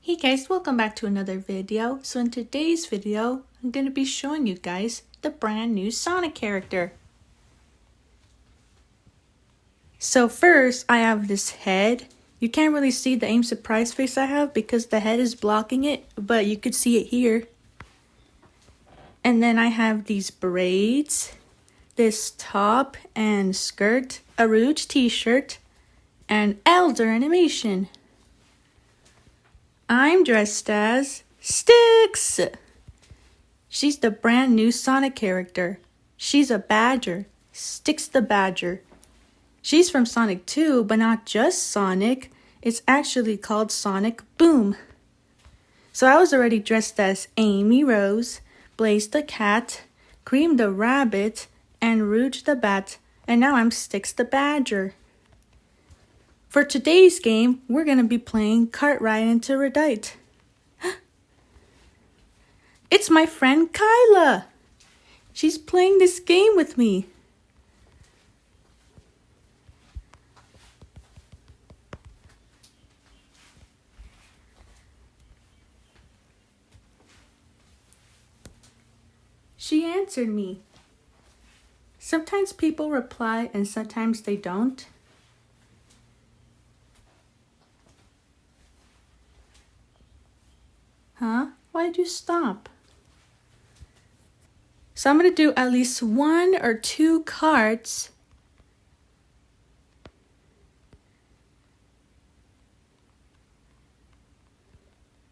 Hey guys, welcome back to another video. So in today's video, I'm going to be showing you guys the brand new Sonic character. So first, I have this head. You can't really see the aim surprise face I have because the head is blocking it, but you could see it here. And then I have these braids, this top and skirt, a Rouge t-shirt, and Elder animation. I'm dressed as Styx! She's the brand new Sonic character. She's a badger, Styx the Badger. She's from Sonic 2, but not just Sonic. It's actually called Sonic Boom. So I was already dressed as Amy Rose, Blaze the Cat, Cream the Rabbit, and Rouge the Bat, and now I'm Styx the Badger. For today's game, we're going to be playing Cartwright into rdite. It's my friend Kayla. She's playing this game with me. She answered me. Sometimes people reply and sometimes they don't. Huh? Why did you stop? So I'm going to do at least 1 or 2 cards.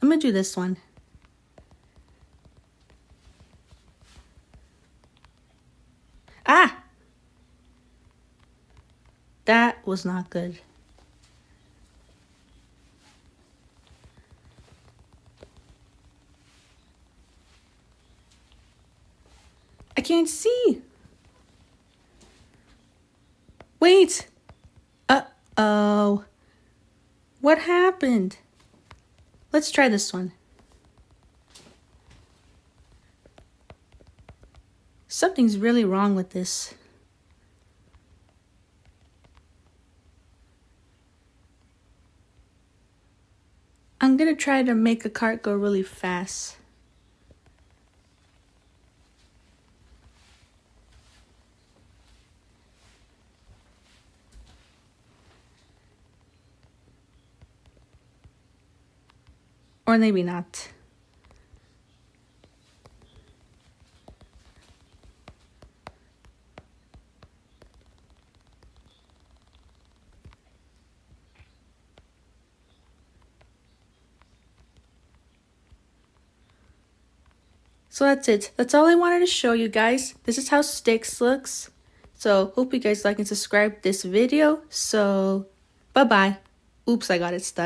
I'm going to do this one. Ah! That was not good. I can't see. Wait. Uh-oh. What happened? Let's try this one. Something's really wrong with this. I'm gonna try to make a card go really fast. Or maybe not. So that's it. That's all I wanted to show you guys. This is how Styx looks. So hope you guys like and subscribe this video. So bye-bye. Oops, I got it stuck.